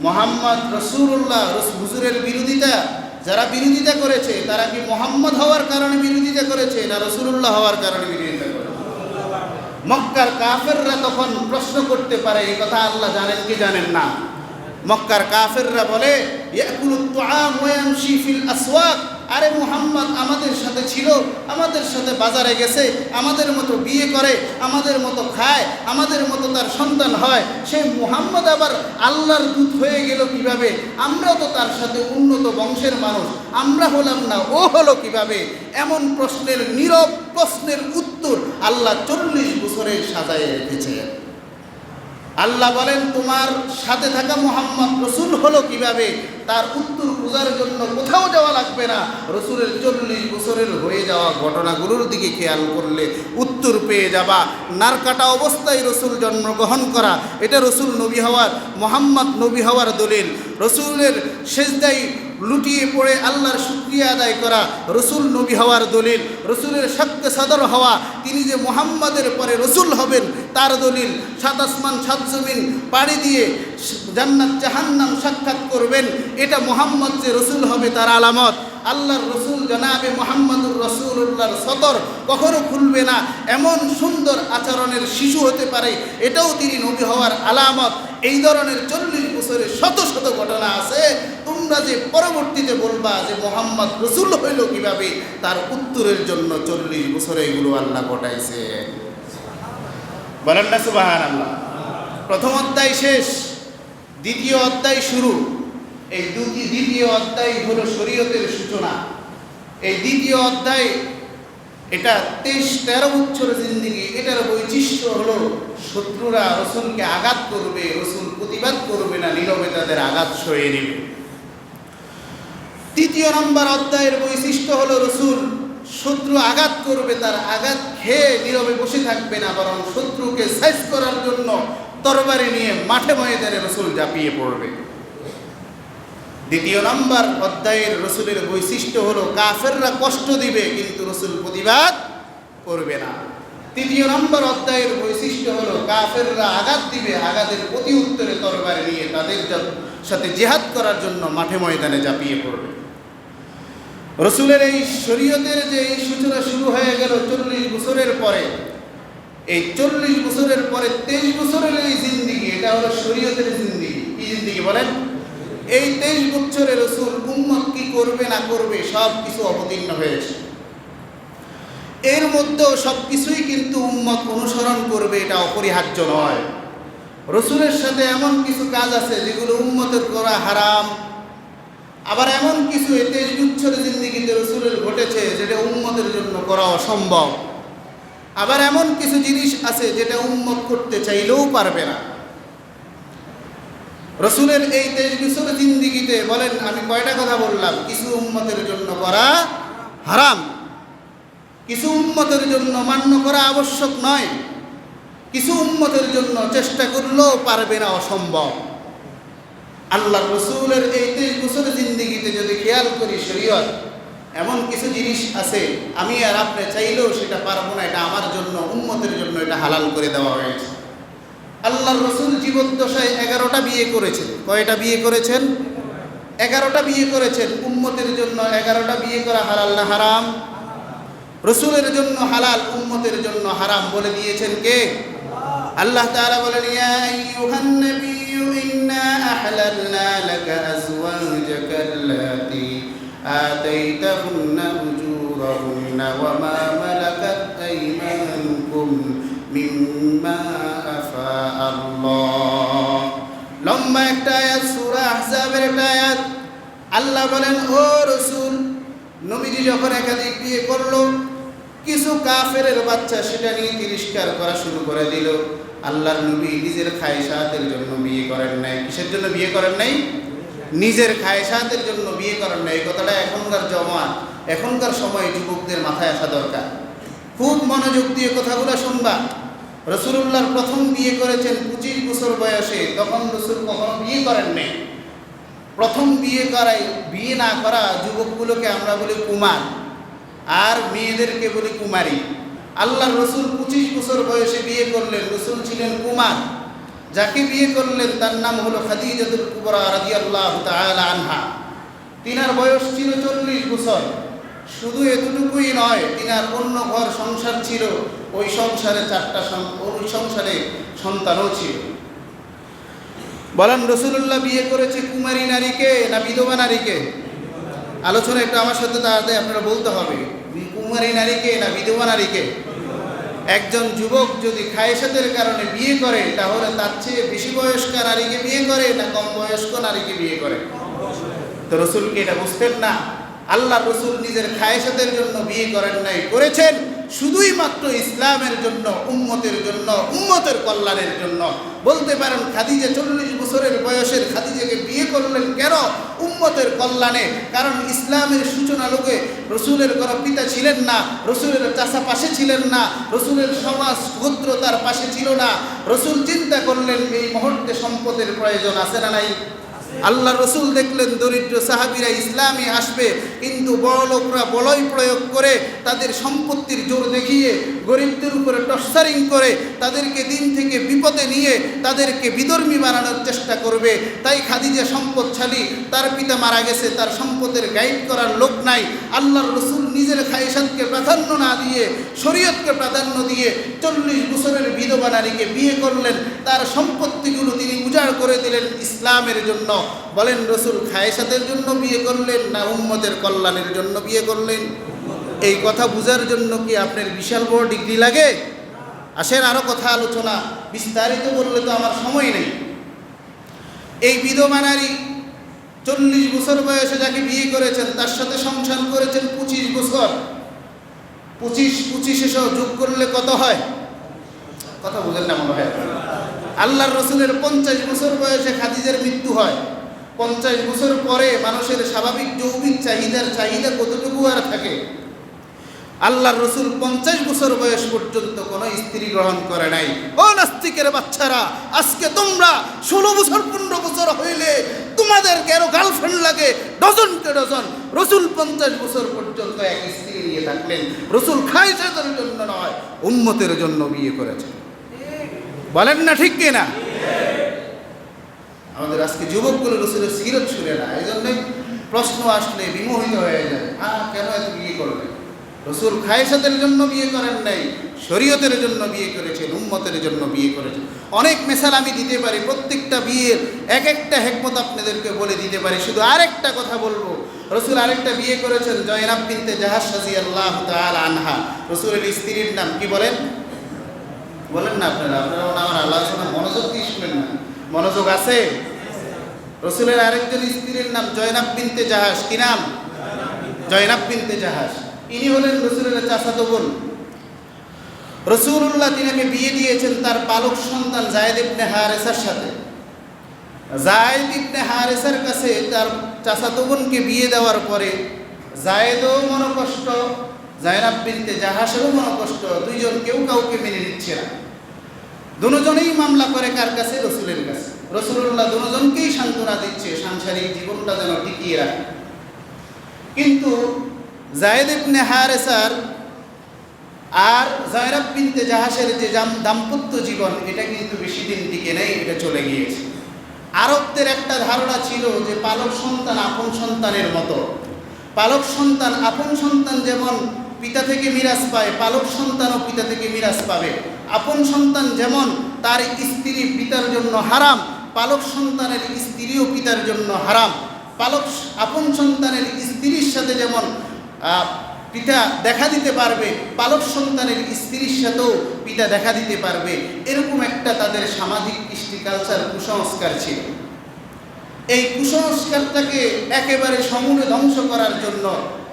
মুহাম্মদ রসুল্লাহ হুজুরের বিরোধিতা যারা বিরোধিতা করেছে, তারা কি মুহাম্মদ হওয়ার কারণে বিরোধিতা করেছে না রসুলুল্লাহ হওয়ার কারণে বিরোধিতা করেছে? মক্কার কাফেররা তখন প্রশ্ন করতে পারে, এই কথা আল্লাহ জানেন কি জানেন না? মক্কার কাফেররা বলে, ইয়াকুলুত তুআম ওয়া ইয়ামশি ফিল আসওয়াক, আরে মুহাম্মদ আমাদের সাথে ছিল, আমাদের সাথে বাজারে গেছে, আমাদের মতো বিয়ে করে, আমাদের মতো খায়, আমাদের মতো তার সন্তান হয়, সেই মুহাম্মদ আবার আল্লাহর দূত হয়ে গেল কিভাবে? আমরাও তো তার সাথে উন্নত বংশের মানুষ, আমরা হলাম না, ও হলো কিভাবে? এমন প্রশ্নের নীরব প্রশ্নের উত্তর আল্লাহ 40 বছরে সাজায় রেখেছে। আল্লাহ বলেন, তোমার সাথে থাকা মুহাম্মদ রসুল হলো কিভাবে? তার উত্তর খোঁজার জন্য কোথাও যাওয়া লাগবে না। রসুলের 40 বছরের হয়ে যাওয়া ঘটনাগুলোর দিকে খেয়াল করলে উত্তর পেয়ে যাবা। নারকাটা অবস্থায় রসুল জন্মগ্রহণ করা, এটা রসুল নবী হওয়ার, মুহাম্মদ নবী হওয়ার দলিল। রসুলের সেজদায় লুটিয়ে পড়ে আল্লাহর শুকরিয়া আদায় করা, রসুল নবী হওয়ার দলিল। রসুলের শাক্কে সাদর হওয়া, তিনি যে মুহাম্মদের পরে রসুল হবেন তার দলিল। 7 আসমান 7 জমিন পাড়ি দিয়ে জান্নাত জাহান্নাম সাক্ষাৎ করবেন, এটা মুহাম্মদ যে রসুল হবে তার আলামত। আল্লাহর রসুল জনাবে মুহাম্মদুর রাসূলুল্লাহর সদর কখনো খুলবে না, এমন সুন্দর আচরণের শিশু হতে পারে, এটাও তিনি নবী হওয়ার আলামত। এই ধরনের 40 বছরের শত শত ঘটনা আছে। তোমরা যে পরবর্তীতে বলবা যে মুহাম্মদ রসুল হইল কিভাবে, তার উত্তরের জন্য 40 বছরে এগুলো আল্লাহ ঘটাইছে। বলেন না সুবহানাল্লাহ। প্রথম অধ্যায় শেষ, দ্বিতীয় অধ্যায় শুরু। এই দ্বিতীয় অধ্যায় হলো শরীয়তের সূচনা। এই দ্বিতীয় অধ্যায়, এটা 23-13 বছর জিন্দিগি। এটার বৈশিষ্ট্য হলো শত্রুরা রসুলকে আঘাত করবে, রসুল প্রতিবাদ করবে না, নীরবে তাদের আঘাত সয়ে নেবে। তৃতীয় নম্বর অধ্যায়ের বৈশিষ্ট্য হলো রসুল শত্রু আঘাত করবে, তার আঘাত খেয়ে নীরবে বসে থাকবে না, বরং শত্রুকে সাইজ করার জন্য তরবারি নিয়ে মাঠে ময়দানে রসুল ঝাঁপিয়ে পড়বে। দ্বিতীয় নম্বর অধ্যায়ের রসুলের বৈশিষ্ট্য হলো কাফেররা কষ্ট দিবে কিন্তু রসুল প্রতিবাদ করবে না। তৃতীয় নম্বর অধ্যায়ের বৈশিষ্ট্য হলো কাফেররা আঘাত দিবে, আঘাতের প্রতি উত্তরে তরবারি নিয়ে তাদের সাথে জিহাদ করার জন্য মাঠে ময়দানে ঝাঁপিয়ে পড়বে। রসুলের এই শরীয়তের যে এই সূচনা শুরু হয়ে গেল 40 বছরের পরে, এই 40 বছরের পরে 23 বছরের এই জিন্দিগি, এটা হলো শরীয়তের জিন্দিগি। কি জিন্দিগি বলেন? এই 23 বছরে রসুল উম্মত কি করবে না করবে সব কিছু অবতীর্ণ হয়েছে। এর মধ্যেও সব কিছুই কিন্তু উম্মত অনুসরণ করবে, এটা অপরিহার্য নয়। রসুলের সাথে এমন কিছু কাজ আছে যেগুলো উম্মতের করা হারাম, আবার এমন কিছু 23 বছরের জিন্দিগিতে রসুলের ঘটেছে যেটা উম্মতের জন্য করা অসম্ভব। আবার এমন কিছু জিনিস আছে যেটা উম্মত করতে চাইলেও পারবে না। রসুলের এই 23 বছরের জিন্দিগিতে বলেন, আমি কয়টা কথা বললাম? কিছু উম্মতের জন্য করা হারাম, কিছু উম্মতের জন্য মান্য করা আবশ্যক নয়, কিছু উম্মতের জন্য চেষ্টা করলেও পারবে না, অসম্ভব। আল্লাহ রসুলের এই 23 বছরের জিন্দিগিতে যদি খেয়াল করি, শরীয়ত এমন কিছু জিনিস আছে আমি আর আপনি চাইলেও সেটা পারবো না, এটা আমার জন্য, উম্মতের জন্য এটা হালাল করে দেওয়া হয়েছে। আল্লাহর রসুল জীবদ্দশায় 11টা বিয়ে করেছেন। কয়টা বিয়ে করেছেন? 11টা বিয়ে করেছেন। উম্মতের জন্য 11টা বিয়ে করা হালাল না হারাম? রসুলের জন্য হালাল, উম্মতের জন্য হারাম বলে দিয়েছেন কে? আল্লাহ তাআলা বলেন, ইয়া আইয়ুহান নাবিয়্যু ইন্না আহলালনা লাকা আজওয়াজাকা আল্লাতী আতাইতাহুন্না উজুরাহুন্না ওয়া মা মালাকাত আইমানুকুম মিম্মা আফা আল্লাহ। লম্বা একটা আয়াত, সূরা আহজাবের একটা আয়াত। আল্লাহ বলেন, ও রাসূল, নবীজি যখন একাধিক বিয়ে করলো, কিছু কাফেরের বাচ্চা সেটা নিয়ে তিরস্কার করা শুরু করে দিল। আল্লাহর নবী নিজের খায়সাতের জন্য বিয়ে করেন নাই। কিসের জন্য বিয়ে করেন নাই? নিজের খায়সাতের জন্য বিয়ে করেন নাই। এই কথাটা এখনকার জমাত, এখনকার সময় যুবকদের মাথায় আসা দরকার। খুব মনোযোগ দিয়ে কথাগুলো শুনবা। রাসূলুল্লাহর প্রথম বিয়ে করেছেন 25 বছর বয়সে, তখন রাসূল কখনো বিয়ে করেন নাই। প্রথম বিয়ে না করা যুবকগুলোকে আমরা বলি কুমার, আর মেয়েদেরকে বলি কুমারী। আল্লাহর রাসূল 25 বছর বয়সে বিয়ে করলেন। রাসূল ছিলেন কুমার। যাকে বিয়ে করলেন তার নাম হলো খাদিজাতুল কুবরা রাদিয়াল্লাহু তাআলা আনহা। তিনার বয়স ছিল 40 বছর। শুধু এতটুকুই নয়, তিনার অন্য ঘর সংসার ছিল, ওই সংসারে সন্তানও ছিল। বলেন, রাসূলুল্লাহ বিয়ে করেছে কুমারী নারীকে না বিধবা নারীকে? আলোচনা একটু আমার সাথে তাড়াতাড়ি আপনারা বলতে হবে, কুমারী নারীকে না বিধবা নারীকে? একজন যুবক যদি খায়সাতের কারণে বিয়ে করে, তাহলে তার চেয়ে বেশি বয়স্ক নারীকে বিয়ে করে না কম বয়স্ক নারীকে বিয়ে করে? তো রাসূল কি এটা বুঝতেন না? আল্লাহ রাসূল নিজের খায়সাতের জন্য বিয়ে করেন নাই, করেছেন শুধুই মাত্র ইসলামের জন্য, উম্মতের জন্য, উম্মতের কল্যাণের জন্য। বলতে পারেন খাদিজা 40 বছরের বয়সের খাদিজাকে বিয়ে করলেন কেন? উম্মতের কল্যাণে। কারণ ইসলামের সূচনা লোকে রাসূলের কোনো পিতা ছিলেন না, রাসূলের চাচা পাশে ছিলেন না, রাসূলের সমাজ গোত্র তার পাশে ছিল না। রাসূল চিন্তা করলেন এই মুহূর্তে সম্পদের প্রয়োজন আছে না নাই? আল্লাহ রাসূল দেখলেন দরিদ্র সাহাবীরা ইসলামে আসবে, কিন্তু বড় লোকরা বলয় প্রয়োগ করে তাদের সম্পত্তির জোর দেখিয়ে গরিবদের উপরে টর্চারিং করে তাদেরকে দিন থেকে বিপদে নিয়ে তাদেরকে বিধর্মী বানানোর চেষ্টা করবে। তাই খাদিজা সম্পদশালী, তার পিতা মারা গেছে, তার সম্পদের গাইড করার লোক নাই। আল্লাহর রাসূল নিজের খায়সাতকে প্রাধান্য না দিয়ে শরীয়তকে প্রাধান্য দিয়ে 40 বছরের বিধবা নারীকে বিয়ে করলেন। তার সম্পত্তিগুলো তিনি উজাড় করে দিলেন ইসলামের জন্য। বলেন, রাসূল খায়সাতের জন্য বিয়ে করলেন না উম্মতের কল্যাণের জন্য বিয়ে করলেন? এই কথা বুঝার জন্য কি আপনার বিশাল বড় ডিগ্রি লাগে? আসেন আরো কথা আলোচনা, বিস্তারিত বললে তো আমার সময় নেই। এই বিধবা নারী 40 বছর বয়সে যাকে বিয়ে করেছেন, তার সাথে সংসার করেছেন 25 বছর। 25 যোগ করলে কত হয়? কথা বুঝেন না মনে হয়? আল্লাহর রাসূলের 50 বছর বয়সে খাদিজার মৃত্যু হয়। 50 বছর পরে মানুষের স্বাভাবিক যৌবিক চাহিদা কতটুকু আর থাকে? আল্লাহর রাসূল 50 বছর বয়স পর্যন্ত কোনো স্ত্রী গ্রহণ করে নাই। ও নাস্তিকের বাচ্চারা, আজকে তোমরা 16 বছর 15 বছর হইলে তোমাদের কেন গার্লফ্রেন্ড লাগে ডজনকে ডজন। রাসূল 50 বছর পর্যন্ত এক স্ত্রী নিয়ে থাকলেন। রাসূল খায়সাতের জন্য নয়, উম্মতের জন্য বিয়ে করেছেন। বলেন না ঠিক কিনা? আমাদের আজকে যুবকগুলো রাসূলের সিরত শুনে না, এই জন্যই প্রশ্ন আসলে বিমোহিত হয়ে যায়, কেন এত বিয়ে করলেন? রাসূল খায়সাতের জন্য বিয়ে করেন নাই, শরীয়তের জন্য বিয়ে করেছেন, উম্মতের জন্য বিয়ে করেছেন। অনেক মিসাল আমি দিতে পারি, প্রত্যেকটা বিয়ের এক একটা হিকমত আপনাদেরকে বলে দিতে পারি। শুধু আরেকটা কথা বলবো, রাসূল আরেকটা বিয়ে করেছেন জয়নাব বিনতে জাহাশ রাদিয়াল্লাহু তাআলা আনহা। রাসূলের স্ত্রীর নাম কি বলেন? বলেন না আপনারা আমার আলোচনা মনোযোগ দিয়ে শুনেন না। মনোযোগ আছে? রাসূলের আরেকজন স্ত্রীর নাম জয়নাব বিনতে জাহাশ। কি নাম? জয়নাব বিনতে জাহাশ। ইনি হলেন রাসূলের চাচাতো বোন। রাসূলুল্লাহ তিনাকে বিয়ে দিয়েছেন তার পালক সন্তান যায়েদ ইবনে হারেসার সাথে। যায়েদ ইবনে হারেসার কাছে তার চাচাতো বোনকে বিয়ে দেওয়ার পরে যায়েদও মনোকষ্ট, জয়নাব বিনতে জাহাশেরও মনোকষ্ট, দুইজন কেউ কাউকে মেনে নিচ্ছে না। দুজনেই মামলা করে কার কাছে? রাসূলের কাছে। রাসূলুল্লাহ দুজনকেই সান্ত্বনা দিচ্ছে সাংসারিক জীবনটা যেন টিকিয়ে রাখে। কিন্তু যায়েদ ইবনে হারেসার আর জয়নাব বিনতে জাহাশের যে দাম্পত্য জীবন, এটা কিন্তু বেশি দিন টিকে নেই, এটা চলে গিয়েছে। আরবদের একটা ধারণা ছিল যে পালক সন্তান আপন সন্তানের মতো। পালক সন্তান আপন সন্তান যেমন পিতা থেকে মিরাজ পায়, পালক সন্তানও পিতা থেকে মিরাজ পাবে। আপন সন্তান যেমন তার স্ত্রী পিতার জন্য হারাম, পালক সন্তানের স্ত্রীও পিতার জন্য হারাম। আপন সন্তানের স্ত্রীর সাথে যেমন পিতা দেখা দিতে পারবে, পালক সন্তানের স্ত্রীর সাথেও পিতা দেখা দিতে পারবে, এরকম একটা তাদের সামাজিক কৃষ্টি কালচার কুসংস্কার ছিল। এই কুসংস্কারটাকে একেবারে সমূলে ধ্বংস করার জন্য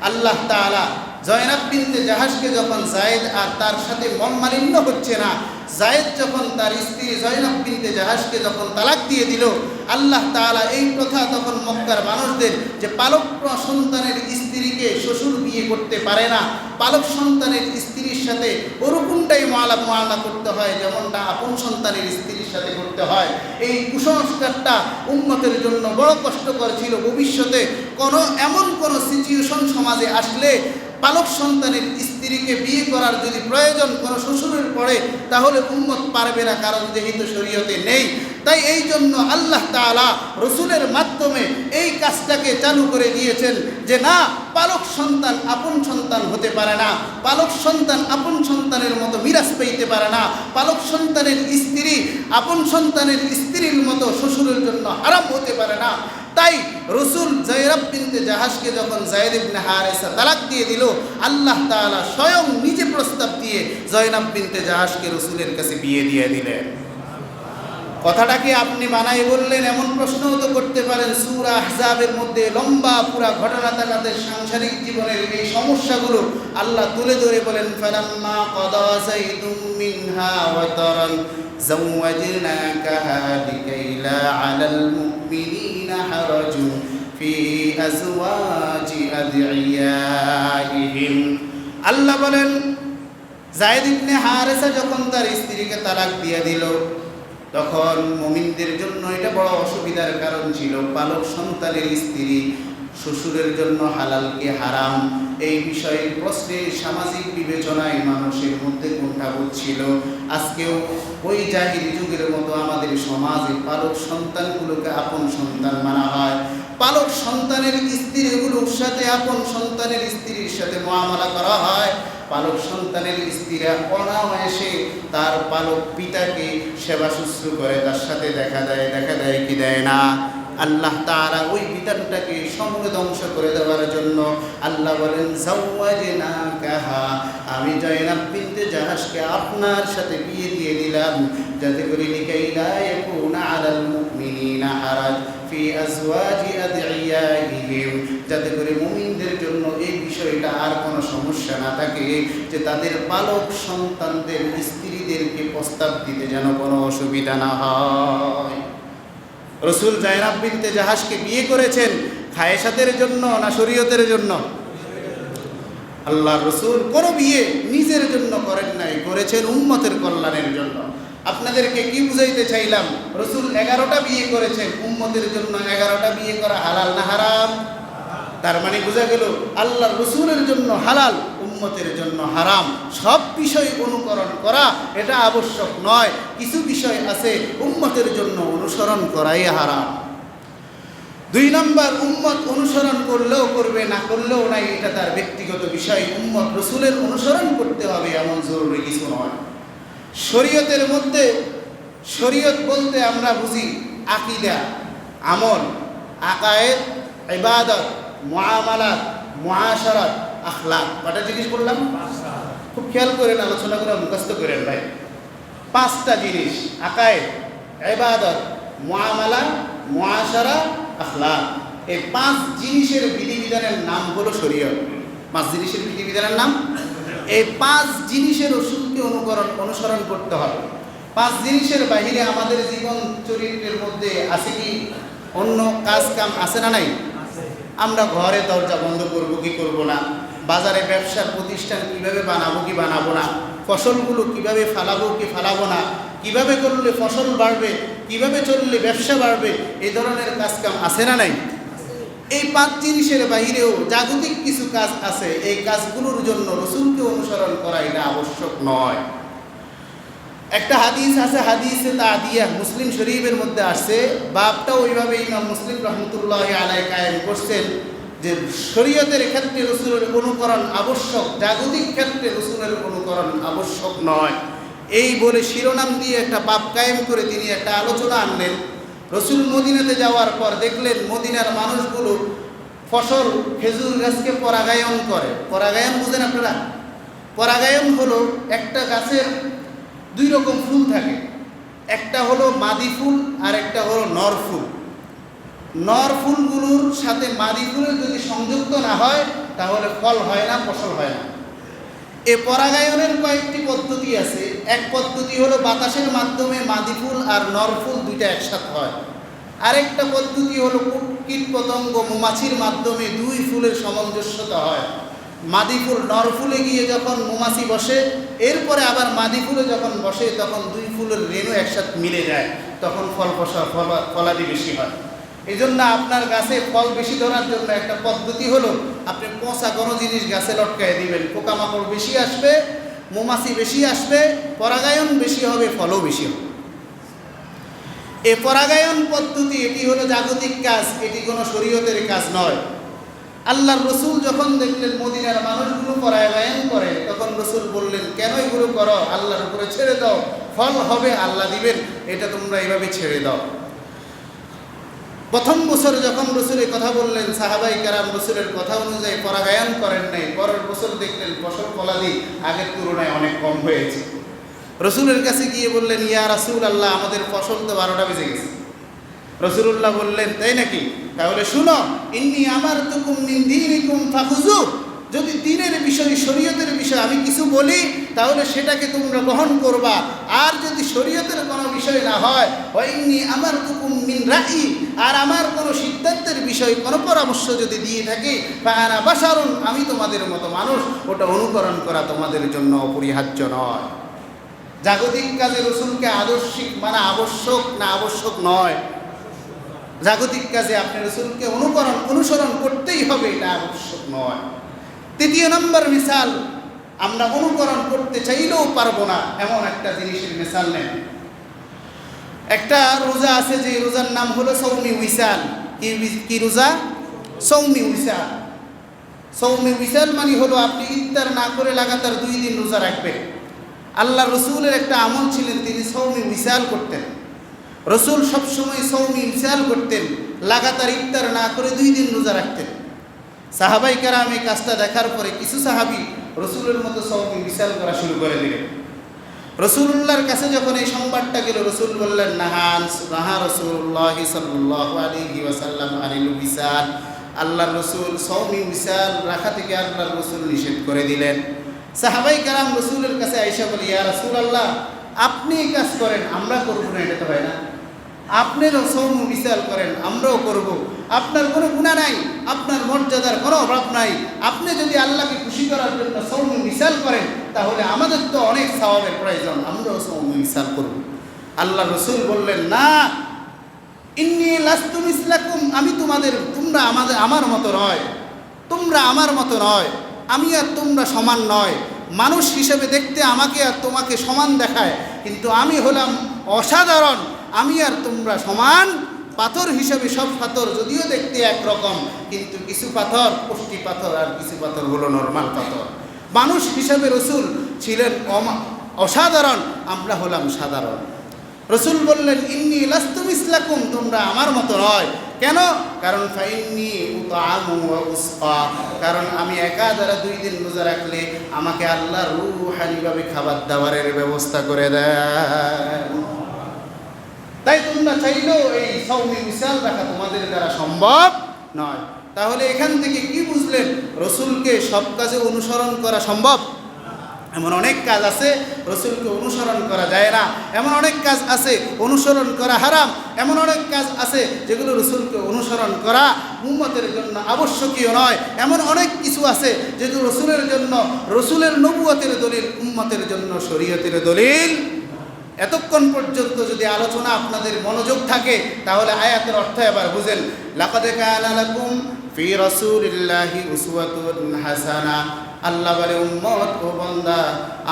আল্লাহ তাআলা জয়নাব বিনতে জাহাশকে যখন যায়েদ আর তার সাথে মনমালিন্য হচ্ছে না, যায়েদ যখন তার স্ত্রী জয়নাব বিনতে জাহাশকে যখন তালাক দিয়ে দিল, আল্লাহ তাআলা এই প্রথা তখন মক্কার মানুষদের যে পালক সন্তানের স্ত্রীকে শ্বশুর বিয়ে করতে পারে না, পালক সন্তানের স্ত্রীর সাথে ওরকমটাই মুআমালা করতে হয় যেমনটা আপন সন্তানের স্ত্রীর সাথে করতে হয়। এই কুসংস্কারটা উম্মতের জন্য বড় কষ্টকর ছিল। ভবিষ্যতে এমন কোনো সিচুয়েশন সমাজে আসলে পালক সন্তানের স্ত্রীকে বিয়ে করার যদি প্রয়োজন কোনো শ্বশুরের পড়ে, তাহলে উম্মত পারবে না, কারণ যেহেতু শরীয়তে নেই। তাই এই জন্য আল্লাহ তাআলা রসুলের মাধ্যমে এই কাজটাকে চালু করে দিয়েছেন যে না, পালক সন্তান আপন সন্তান হতে পারে না, পালক সন্তান আপন সন্তানের মতো মিরাজ পেতে পারে না, পালক সন্তানের স্ত্রী আপন সন্তানের স্ত্রীর মতো শ্বশুরের জন্য হারাম হতে পারে না। তাই রসুল জয়নাব বিনতে জাহাশকে যখন যায়েদ ইবনে হারেসা তালাক দিয়ে দিল, আল্লাহ তাআলা স্বয়ং নিজে প্রস্তাব দিয়ে জয়নাব বিনতে জাহাশকে রসুলের কাছে বিয়ে দিয়ে দিলেন। কথাটা কি আপনি বানাই বললেন এমন প্রশ্নও তো করতে পারেন। সূরা আহজাবের মধ্যে লম্বা পুরা ঘটনা তাদের সাংসারিক জীবনের এই সমস্যাগুলো আল্লাহ তুলে ধরে বলেন, ফালাম্মা কাদা যাইদুম মিনহা ওয়াতারান যাওয়াজনাকাহা লিকাইলা আলাল মুমিনিনা হারাজু ফি আজওয়াজি আদিয়াইহিম। আল্লাহ বলেন, যায়েদ ইবনে হারেসা যখন তার স্ত্রীকে তালাক দিয়ে দিল, তখন মুমিনদের জন্য এটা বড় অসুবিধার কারণ ছিল। পালক সন্তানের স্ত্রী শ্বশুরের জন্য হালালকে হারাম, এই বিষয়ের প্রশ্নে সামাজিক বিবেচনায় মানুষের মধ্যে কুণ্ঠাবোধ ছিল। আজকেও ওই জাহিলি যুগের মতো আমাদের সমাজে পালক সন্তানগুলোকে আপন সন্তান মানা হয়। পালক সন্তানের স্ত্রীগুলোর সাথে আপন সন্তানের স্ত্রীর সাথে মুআমালা করা হয়। পালক সন্তানের স্ত্রীরা অনায়াসে তার পালক পিতাকে সেবা শুশ্রূ করে, তার সাথে দেখা দেয় কি দেয় না। আল্লাহ তাআলা ওই বিধানটাকে সমূলে ধ্বংস করে দেওয়ার জন্য আল্লাহ বলেন, যাওয়াজনাকাহা, আমি জয়নাব বিনতে জাহাশকে আপনার সাথে বিয়ে দিয়ে দিলাম, যাতে করে লিকাইলা ইয়াকুনা আলাল মুমিনিনা হারাজ ফি আজওয়াজি আদিয়াইহিম, যাতে করে মুমিনদের জন্য এই বিষয়টা আর কোনো সমস্যা না থাকে যে তাদের পালক সন্তানদের স্ত্রীদেরকে প্রস্তাব দিতে যেন কোনো অসুবিধা না হয়। রসুল জয়নাব বিনতে জাহাশকে বিয়ে করেছেন খায়েশাতের জন্য না শরীয়তের জন্য? আল্লাহর রসুল কোনো বিয়ে নিজের জন্য করেন নাই, করেছেন উম্মতের কল্যাণের জন্য। আপনাদেরকে কি বুঝাইতে চাইলাম? রসুল 11টা বিয়ে করেছেন, উম্মতের জন্য 11টা বিয়ে করা হালাল না হারাম? তার মানে বোঝা গেল আল্লাহর রসুলের জন্য হালাল, উম্মতের জন্য হারাম। সব বিষয় অনুকরণ করা এটা আবশ্যক নয়, কিছু বিষয় আছে উম্মতের জন্য অনুসরণ করাই হারাম। 2 নম্বর, উম্মত অনুসরণ করলেও করবে, না করলেও নাই, এটা তার ব্যক্তিগত বিষয়। উম্মত রসুলের অনুসরণ করতে হবে এমন জরুরি কিছু নয়। শরীয়তের মধ্যে, শরীয়ত বলতে আমরা বুঝি আকীদা, আমল, আকায়েদ, ইবাদত, মুআমালাত, মুআশারাত, আখলাক। কটা জিনিস বললাম? খুব খেয়াল করেন, আলোচনা করে মুখস্থ করেন ভাই। 5টা জিনিস, আকায়েদ, ইবাদত, মুআমালা, মুআশারা, আখলাক। এই 5 জিনিসের বিধিবিধানের নাম হলো শরীয়ত। 5 জিনিসের বিধিবিধানের নাম, এই 5 জিনিসের রসুলকে অনুসরণ করতে হবে। 5 জিনিসের বাহিরে আমাদের জীবন চরিত্রের মধ্যে আছে কি অন্য কাজ কাম আছে না নাই? আমরা ঘরে দরজা বন্ধ করব কি করব না, বাজারে ব্যবসার প্রতিষ্ঠান কিভাবে বানাবো কি বানাবো না, ফসলগুলো কিভাবে ফালাবো কি ফালাবো না, কিভাবে করলে ফসল বাড়বে, কিভাবে চললে ব্যবসা বাড়বে, এই ধরনের কাজকাম আছে না নাই? এই 5 জিনিসের বাহিরেও জাগতিক কিছু কাজ আছে, এই কাজগুলোর জন্য রসুলকে অনুসরণ করা এটা আবশ্যক নয়। একটা হাদিস আছে, হাদিসে তাদিয়া, মুসলিম শরীফের মধ্যে আসছে। বাপটা ওইভাবে ইমাম মুসলিম রহমতুল্লাহি আলাইহি কায়েম করছেন যে শরীয়তের ক্ষেত্রে রসুলের অনুকরণ আবশ্যক, জাগতিক ক্ষেত্রে রসুলের অনুকরণ আবশ্যক নয়। এই বলে শিরোনাম দিয়ে একটা বাপ কায়েম করে তিনি একটা আলোচনা আনলেন। রসুল মদিনাতে যাওয়ার পর দেখলেন মদিনার মানুষগুলো ফসল, খেজুর গাছকে পরাগায়ন করে। পরাগায়ন বুঝেন আপনারা? পরাগায়ন হলো একটা গাছের 2 রকম ফুল থাকে, একটা হলো মাদি ফুল আর একটা হলো নর ফুল। নর ফুলগুলোর সাথে মাদি ফুলের যদি সংযুক্ত না হয় তাহলে ফল হয় না, ফসল হয় না। এ পরাগায়নের কয়েকটি পদ্ধতি আছে। এক পদ্ধতি হলো বাতাসের মাধ্যমে মাদি ফুল আর নর ফুল দুইটা একসাথে হয়। আরেকটা পদ্ধতি হলো কীট পতঙ্গ মৌমাছির মাধ্যমে দুই ফুলের সামঞ্জস্যতা হয়। মাদি ফুল নর ফুলে গিয়ে যখন মৌমাছি বসে, এরপরে আবার মাদি ফুলে যখন বসে তখন দুই ফুলের রেণু একসাথে মিলে যায়, তখন ফলাদি বেশি হয়। এই জন্য আপনার গাছে ফল বেশি ধরার জন্য একটা পদ্ধতি হলো আপনি পচা কোনো জিনিস গাছে লটকায় দিবেন, পোকামাকড় বেশি আসবে, মৌমাছি বেশি আসবে, পরাগায়ন বেশি হবে, ফলও বেশি হবে। এই পরাগায়ন পদ্ধতি এটি হলো জাগতিক কাজ, এটি কোনো শরীয়তের কাজ নয়। আল্লাহর রসুল যখন দেখলেন মদিনার মানুষগুলো পরাগায়ন করে, তখন রসুল বললেন, কেন এগুলো করো? আল্লাহর উপরে ছেড়ে দাও, ফল হবে, আল্লাহ দিবেন, এটা তোমরা এইভাবে ছেড়ে দাও। প্রথম বছর যখন রসুলের কথা বললেন, সাহাবাই কেরাম রসুলের কথা অনুযায়ী পরাগায়ন করেন নাই। পরের বছর দেখলেন ফসল ফলাদি আগের তুলনায় অনেক কম হয়েছে। রসুলের কাছে গিয়ে বললেন, ইয়া রাসূল আল্লাহ, আমাদের ফসল তো 12টা বেজে গেছে। রসুল্লাহ বললেন, তাই নাকি? তাহলে শুনো, ইন্নী আমারতুকুম মিন দীনিকুম ফাখুযু। যদি দ্বীনের বিষয়, শরীয়তের বিষয় আমি কিছু বলি, তাহলে সেটাকে তোমরা গ্রহণ করবা। আর যদি শরীয়তের কোনো বিষয় না হয়, ওয়া ইন্নী আমারতুকুম মিন রাই, আর আমার কোনো সিদ্ধান্তের বিষয়, কোনো পরামর্শ যদি দিয়ে থাকি, ফাআনা বাশারুন, আমি তোমাদের মতো মানুষ, ওটা অনুকরণ করা তোমাদের জন্য অপরিহার্য নয়। জাগতিক কাজে রসুলকে আদর্শিক মানা আবশ্যক না আবশ্যক নয়? জাগতিক কাজে আপনি রসুলকে অনুসরণ করতেই হবে, এটা আবশ্যক নয়। তৃতীয় নম্বর মিসাল, আমরা অনুকরণ করতে চাইলেও পারবো না এমন একটা জিনিসের মিসাল নেন। একটা রোজা আছে, যে রোজার নাম হলো সৌমি উইসাল। কি রোজা? সৌমি উইসাল। সৌমি উইসাল মানে হলো আপনি ইফতার না করে লাগাতার 2 দিন রোজা রাখবেন। আল্লাহ রসুলের একটা আমল ছিলেন, তিনি সৌমি উইসাল করতেন। রসুল সবসময় সৌমি উইসাল করতেন, লাগাতার ইফতার না করে 2 দিন রোজা রাখতেন। সাহাবাই কেরাম এই কাজটা দেখার পরে কিছু সাহাবি রসুলের মতো সৌমি উইসাল করা শুরু করে দিলেন। রসুলুল্লাহর কাছে যখন এই সংবাদটা গেল, রসুল বললেন, নাহা রাসূলুল্লাহ সাল্লাল্লাহু আলাইহি ওয়াসাল্লাম আনিল উইসাল। আল্লাহর রসুল সৌমি উইসাল রাখা থেকে আল্লাহর রসুল নিষেধ করে দিলেন। সাহাবাই কেরাম রসুলের কাছে আয়েশা বলে, ইয়া রাসূলুল্লাহ, আপনি এই কাজ করেন, আমরা করব না, এটা তো হয় না। আপনিও সৌম বিচার করেন, আমরাও করব। আপনার কোনো গুনাহ নাই, আপনার মর্যাদার কোনো অভাব নাই। আপনি যদি আল্লাহকে খুশি করার জন্য সৌম বিচার করেন, তাহলে আমাদের তো অনেক সওয়াবের প্রয়োজন, আমরাও সৌম বিচার করব। আল্লাহ রসুল বললেন, না, ইন্নী লাস্তু মিসলাকুম, আমি তোমরা আমার মতো নয়, তোমরা আমার মতো নয়, আমি আর তোমরা সমান নয়। মানুষ হিসেবে দেখতে আমাকে আর তোমাকে সমান দেখায়, কিন্তু আমি হলাম অসাধারণ, আমি আর তোমরা সমান। পাথর হিসেবে সব পাথর যদিও দেখতে একরকম, কিন্তু কিছু পাথর পুষ্টি পাথর আর কিছু পাথর হলো নরমাল পাথর। মানুষ হিসেবে রসুল ছিলেন অসাধারণ, আমরা হলাম সাধারণ। রসুল বললেন, ইন্নী লাস্তু মিসলাকুম, তোমরা আমার মতো নয়। কেন? কারণ ফাইন্নী উতআমু ওয়া উসকা, কারণ আমি একা দ্বারা 2 দিন রোজা রাখলে আমাকে আল্লাহ রূহানিভাবে খাবার দাবারের ব্যবস্থা করে দেয়। তাই তোমরা চাইলেও এই সৌমি মিসাল রাখা তোমাদের দ্বারা সম্ভব নয়। তাহলে এখান থেকে কি বুঝলেন? রসুলকে সব কাজে অনুসরণ করা সম্ভব। এমন অনেক কাজ আছে রসুলকে অনুসরণ করা যায় না, এমন অনেক কাজ আছে অনুসরণ করা হারাম, এমন অনেক কাজ আছে যেগুলো রসুলকে অনুসরণ করা উম্মতের জন্য আবশ্যকীয় নয়, এমন অনেক কিছু আছে যেগুলো রসুলের জন্য, রসুলের নবুয়তের দলিল, উম্মতের জন্য শরীয়তের দলিল। এতক্ষণ পর্যন্ত যদি আলোচনা আপনাদের মনোযোগ থাকে, তাহলে আয়াতের অর্থ এবার বুঝেন। লাকাদ কানা লাকুম ফি রাসূলিল্লাহি উসওয়াতুন হাসানা। আল্লাহ বলে, উম্মত ও বান্দা,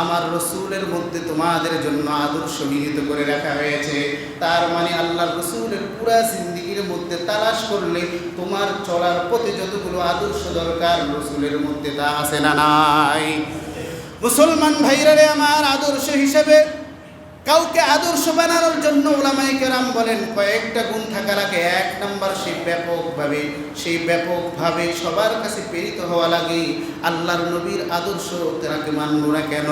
আমার রসুলের মধ্যে তোমাদের জন্য আদর্শ নিহিত করে রাখা হয়েছে। তার মানে আল্লাহর রসুলের পুরা জিন্দেগির মধ্যে তালাশ করলে তোমার চলার পথে যতগুলো আদর্শ দরকার, রসুলের মধ্যে তা আছে না নাই? মুসলমান ভাইরা রে আমার, আদর্শ হিসেবে কাউকে আদর্শ বানানোর জন্য উলামায়ে কেরাম বলেন কয়েকটা গুণ থাকা লাগে। এক নাম্বার, সেই ব্যাপকভাবে সবার কাছে প্রেরিত হওয়া লাগে। আল্লাহর নবীর আদর্শ তাকে মানব না কেন?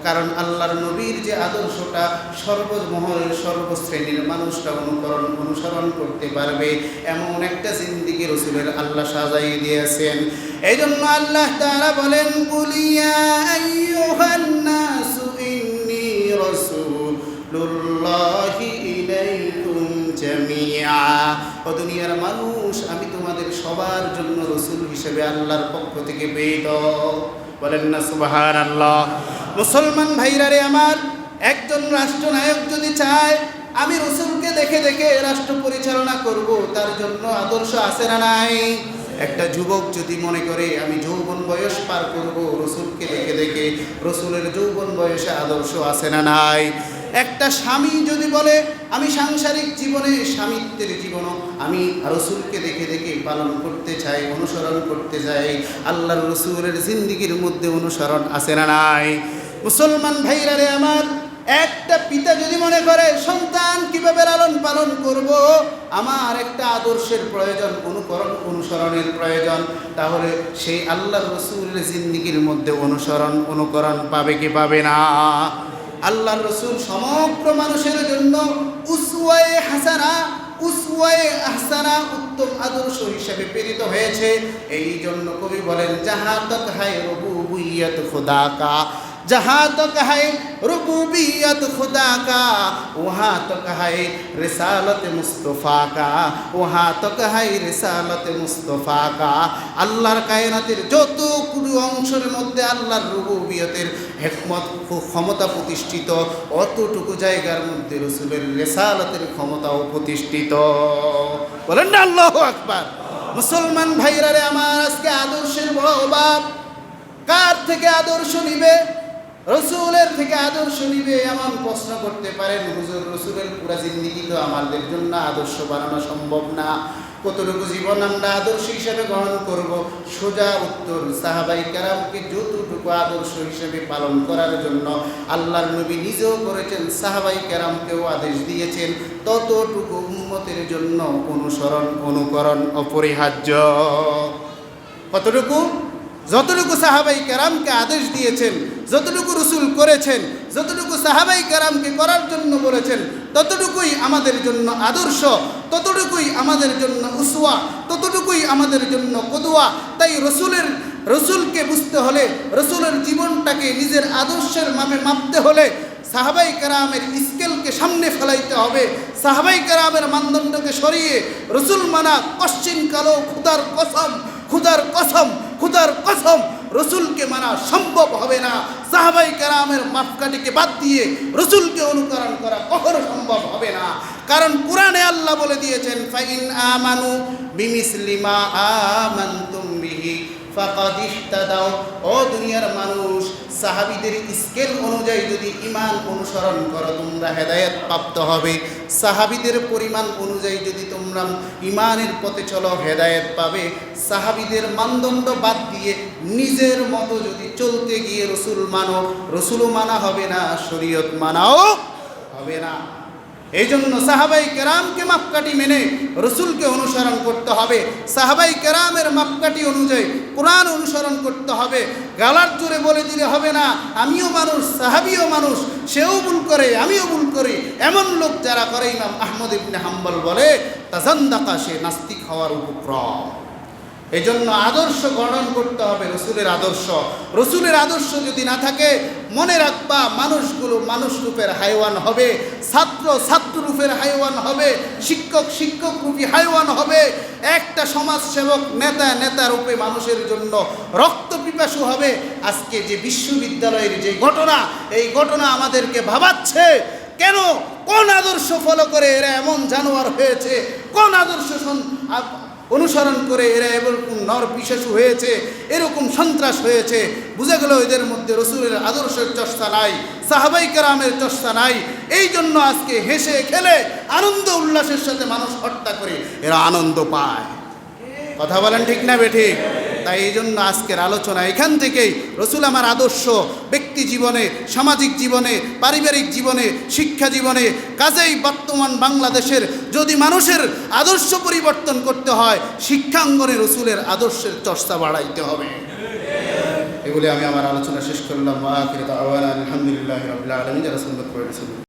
কারণ আল্লাহর নবীর যে আদর্শটা সর্বমহলের সর্বশ্রেণীর মানুষটা অনুসরণ করতে পারবে এমন একটা জিন্দেগি রাসূলের আল্লাহ সাজাই দিয়েছেন। এই জন্য আল্লাহ তাআলা বলেন, কুলিয়া আইয়ুহান নাসু ইন্নী রাসূলুল্লাহি ইলাইকুম জামিআ। ও দুনিয়ার মানুষ, আমি তোমাদের সবার জন্য রাসূল হিসেবে আল্লাহর পক্ষ থেকে প্রেরিত। বলেন না সুবহানাল্লাহ। মুসলমান ভাইরা রে আমার, একজন রাষ্ট্রনায়ক যদি চায় আমি রাসূলকে দেখে দেখে রাষ্ট্র পরিচালনা করব, তার জন্য আদর্শ আছে না নাই? একটা যুবক যদি মনে করে আমি যৌবন বয়স পার করব রাসূলকে দেখে দেখে, রাসূলের যৌবন বয়সে আদর্শ আছে না নাই? একটা স্বামী যদি বলে আমি সাংসারিক জীবনে স্বামিত্বের জীবনও আমি রাসূলকে দেখে দেখে পালন করতে চাই, অনুসরণ করতে চাই, আল্লাহর রাসূলের জিন্দেগির মধ্যে অনুসরণ আছে না নাই? মুসলমান ভাইরা রে আমার, একটা পিতা যদি মনে করে সন্তান কিভাবে লালন পালন করব, আমার একটা আদর্শের প্রয়োজন, অনুসরণের প্রয়োজন, তাহলে সেই আল্লাহর রাসূলের জিন্দেগির মধ্যে অনুকরণ পাবে কি পাবে না? আল্লাহর রাসূল সমগ্র মানুষের জন্য উসওয়ায়ে আহসানা উত্তম আদর্শ হিসেবে প্রেরিত হয়েছে। এই জন্য কবি বলেন, জাহাঁ তক হায় রুবুবিয়ত খুদা কা, जहाँ तक है रुबूबियत खुदा का, वहाँ तक है रिसालत मुस्तफ़ा का, वहाँ तक है रिसालत मुस्तफ़ा का। আল্লাহর কায়নাতের যতগুলো অংশের মধ্যে আল্লাহর রুবুবিয়তের হিকমত ক্ষমতা প্রতিষ্ঠিত, অতটুকু জায়গার মধ্যে রাসূলের রিসালাতের ক্ষমতাও প্রতিষ্ঠিত। বলেন না আল্লাহু আকবার। মুসলমান ভাইরা রে আমার, আজকে আদর্শের বড় অভাব। কার থেকে আদর্শ নিবে? রাসূলের থেকে আদর্শ নিবে এমন প্রশ্ন করতে পারেন, হুজুর রাসূলের পুরো জিন্দেগি তো আমাদের জন্য আদর্শ বানানো সম্ভব না, কতটুকু জীবন আমরা আদর্শ হিসেবে গ্রহণ করব? সোজা উত্তর, সাহাবায়ে কেরামকে যতটুকু আদর্শ হিসেবে পালন করার জন্য আল্লাহর নবী নিজেও করেছেন, সাহাবায়ে কেরামকেও আদেশ দিয়েছেন, ততটুকু উম্মতের জন্য অনুকরণ অপরিহার্য। কতটুকু? যতটুকু সাহাবায়ে কেরামকে আদেশ দিয়েছেন, যতটুকু রাসূল করেছেন, যতটুকু সাহাবায়ে কেরামকে করার জন্য বলেছেন, ততটুকুই আমাদের জন্য আদর্শ, ততটুকুই আমাদের জন্য উসওয়া, ততটুকুই আমাদের জন্য কদওয়া। তাই রাসূলকে বুঝতে হলে, রাসূলের জীবনটাকে নিজের আদর্শের মাপে মাপতে হলে সাহাবায়ে কেরামের স্কেলকে সামনে ফেলাইতে হবে। সাহাবায়ে কেরামের মানদণ্ডকে সরিয়ে রাসূল মানা কশ্চিন কালো খুদার কসম রাসূলকে মানা সম্ভব হবে না। সাহাবায়ে কেরামের মাপকাঠিকে বাদ দিয়ে রাসূলকে অনুকরণ করা কখনো সম্ভব হবে না। কারণ কুরআনে আল্লাহ বলে দিয়েছেন, ফাইন আমানু বিমিসলি মা আমানতুম বিহি ফাকাদ ইহতাদাও। ও দুনিয়ার মানুষ, সাহাবীদের স্কেল অনুযায়ী যদি ঈমান অনুসরণ করো তোমরা হেদায়েত প্রাপ্ত হবে। সাহাবীদের পরিমাণ অনুযায়ী যদি তোমরা ঈমানের পথে চলো হেদায়েত পাবে। সাহাবীদের মানদণ্ড বাদ দিয়ে নিজের মতো যদি চলতে গিয়ে রাসূলও মানা হবে না, শরীয়ত মানাও হবে না। এই জন্য সাহাবায়ে কেরামকে মাপকাঠি মেনে রাসূলকে অনুসরণ করতে হবে। সাহাবায়ে কেরামের মাপকাঠি অনুযায়ী কোরআন অনুসরণ করতে হবে। গালার জোরে বলে দিলে হবে না আমিও মানুষ, সাহাবীও মানুষ, সেও ভুল করে আমিও ভুল করি, এমন লোক যারা করে, ইমাম আহমদ ইবনে হাম্বল বলে তাজান্দাকা, সে নাস্তিক হওয়ার উপক্রম। এই জন্য আদর্শ গ্রহণ করতে হবে রাসূলের আদর্শ। রাসূলের আদর্শ যদি না থাকে, মনে রাখবা মানুষগুলো মানুষ রূপের হাইওয়ান হবে, ছাত্র রূপের হাইওয়ান হবে, শিক্ষক রূপী হাইওয়ান হবে, একটা সমাজসেবক নেতা রূপে মানুষের জন্য রক্ত পিপাসু হবে। আজকে যে বিশ্ববিদ্যালয়ের যে ঘটনা, এই ঘটনা আমাদেরকে ভাবাচ্ছে, কেন কোন আদর্শ ফলো করে এরা এমন জানোয়ার হয়েছে, কোন আদর্শ অনুসরণ করে এরা এরকম নরপিশাচু হয়েছে, এরকম সন্ত্রাস হয়েছে। বুঝে গেল এদের মধ্যে রাসূলের আদর্শের চর্চা নাই, সাহাবায়ে কেরামের চর্চা নাই। এই জন্য আজকে হেসে খেলে আনন্দ উল্লাসের সাথে মানুষ হত্যা করে এরা আনন্দ পায়। কথা বলেন ঠিক না বেঠিক? তাই এই জন্য আজকের আলোচনা এখান থেকেই রসুল আমার আদর্শ ব্যক্তি জীবনে, সামাজিক জীবনে, পারিবারিক জীবনে, শিক্ষা জীবনে। কাজেই বর্তমান বাংলাদেশের যদি মানুষের আদর্শ পরিবর্তন করতে হয়, শিক্ষাঙ্গনে রসুলের আদর্শের চর্চা বাড়াইতে হবে। এগুলি আমি আমার আলোচনা শেষ করলাম। আখির দাওয়ানা আলহামদুলিল্লাহি রাব্বিল আলামিন। রাসূলুল্লাহ